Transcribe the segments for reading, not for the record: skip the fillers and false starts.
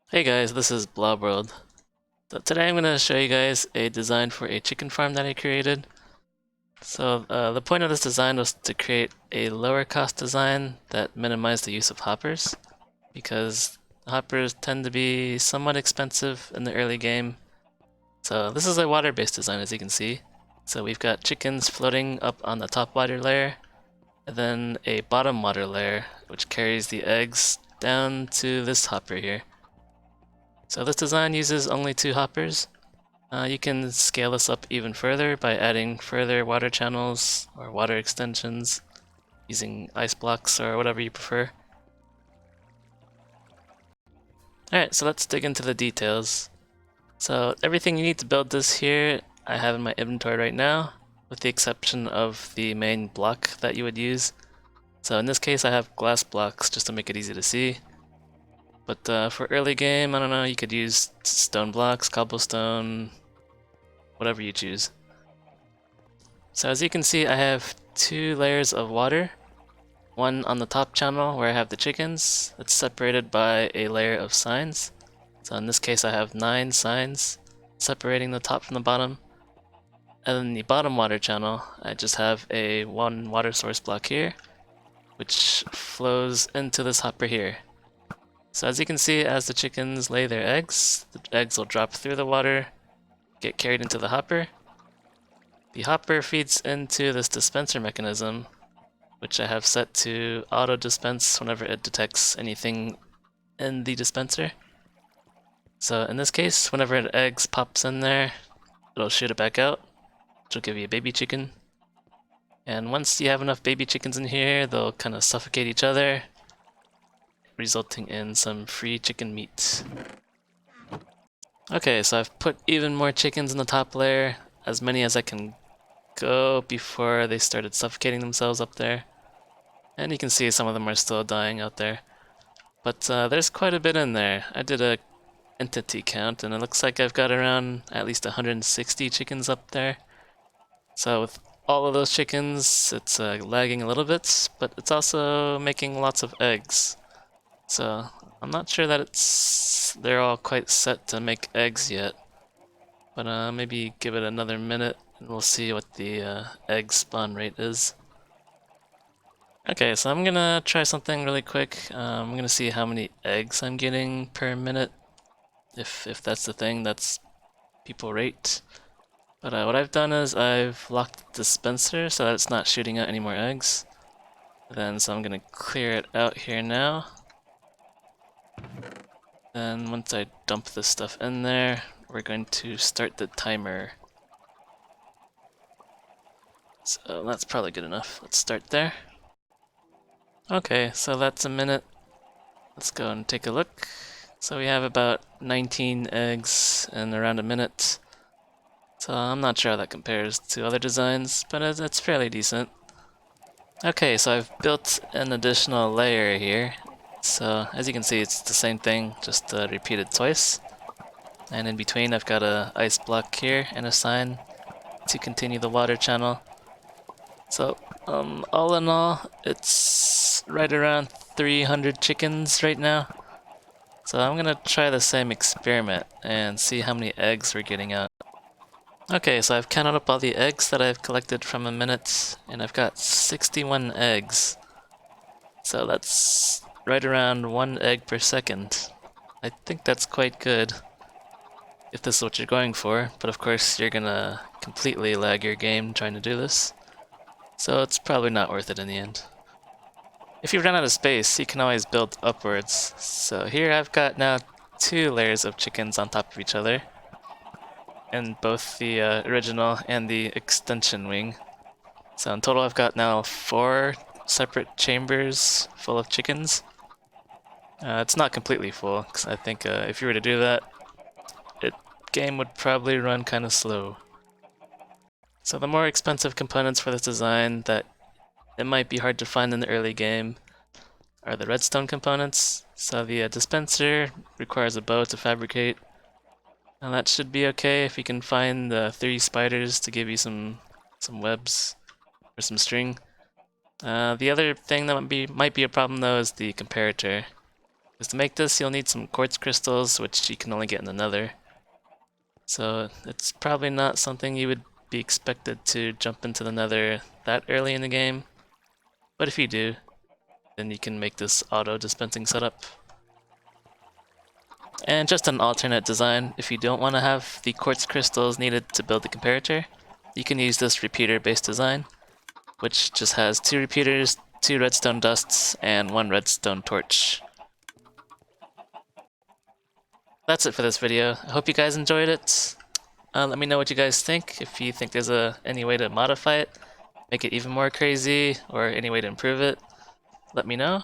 Hey guys, this is Blobworld. So today I'm going to show you guys a design for a chicken farm that I created. The point of this design was to create a lower cost design that minimized the use of hoppers, because hoppers tend to be somewhat expensive in the early game. So this is a water-based design, as you can see. So we've got chickens floating up on the top water layer, and then a bottom water layer, which carries the eggs down to this hopper here. So this design uses only 2 hoppers. You can scale this up even further by adding further water channels or water extensions using ice blocks or whatever you prefer. Alright, so let's dig into the details. So everything you need to build this here I have in my inventory right now, with the exception of the main block that you would use. So in this case I have glass blocks just to make it easy to see. But for early game, I don't know, you could use stone blocks, cobblestone, whatever you choose. So as you can see, I have 2 layers of water. One on the top channel where I have the chickens. It's separated by a layer of signs. So in this case I have 9 signs separating the top from the bottom. And then the bottom water channel, I just have a 1 water source block here, which flows into this hopper here. So as you can see, as the chickens lay their eggs, the eggs will drop through the water, get carried into the hopper. The hopper feeds into this dispenser mechanism, which I have set to auto dispense whenever it detects anything in the dispenser. So in this case, whenever an egg pops in there, it'll shoot it back out, which will give you a baby chicken. And once you have enough baby chickens in here, they'll kind of suffocate each other, resulting in some free chicken meat. Okay, so I've put even more chickens in the top layer, as many as I can go before they started suffocating themselves up there. And you can see some of them are still dying out there. But there's quite a bit in there. I did a entity count, and it looks like I've got around at least 160 chickens up there. So with all of those chickens, it's lagging a little bit, but it's also making lots of eggs. So I'm not sure that they're all quite set to make eggs yet. But maybe give it another minute and we'll see what the egg spawn rate is. Okay, so I'm gonna try something really quick. I'm gonna see how many eggs I'm getting per minute. If that's the thing that's people rate. But what I've done is I've locked the dispenser so that it's not shooting out any more eggs. So I'm gonna clear it out here now. Then once I dump this stuff in there, we're going to start the timer. So that's probably good enough. Let's start there. Okay, so that's a minute. Let's go and take a look. So we have about 19 eggs in around a minute. So I'm not sure how that compares to other designs, but it's fairly decent. Okay, so I've built an additional layer here. So as you can see, it's the same thing, just repeated twice. And in between I've got a ice block here and a sign to continue the water channel. So all in all, it's right around 300 chickens right now. So I'm gonna try the same experiment and see how many eggs we're getting out. Okay, so I've counted up all the eggs that I've collected from a minute, and I've got 61 eggs. So that's right around 1 egg per second. I think that's quite good, if this is what you're going for, but of course you're gonna completely lag your game trying to do this. So it's probably not worth it in the end. If you run out of space, you can always build upwards. So here I've got now 2 layers of chickens on top of each other, in both the original and the extension wing. So in total I've got now 4 separate chambers full of chickens. It's not completely full, because I think if you were to do that, the game would probably run kind of slow. So the more expensive components for this design that it might be hard to find in the early game are the redstone components. So the dispenser requires a bow to fabricate. And that should be okay if you can find the 3 spiders to give you some webs or some string. The other thing that might be a problem though is the comparator. Because to make this, you'll need some quartz crystals, which you can only get in the Nether. So it's probably not something you would be expected to jump into the Nether that early in the game. But if you do, then you can make this auto dispensing setup. And just an alternate design, if you don't want to have the quartz crystals needed to build the comparator, you can use this repeater based design, which just has 2 repeaters, 2 redstone dusts, and 1 redstone torch. That's it for this video. I hope you guys enjoyed it. Let me know what you guys think, if you think there's any way to modify it, make it even more crazy, or any way to improve it. Let me know.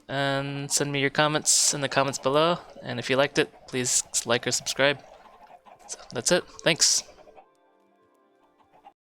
And send me your comments in the comments below. And if you liked it, please like or subscribe. So that's it. Thanks.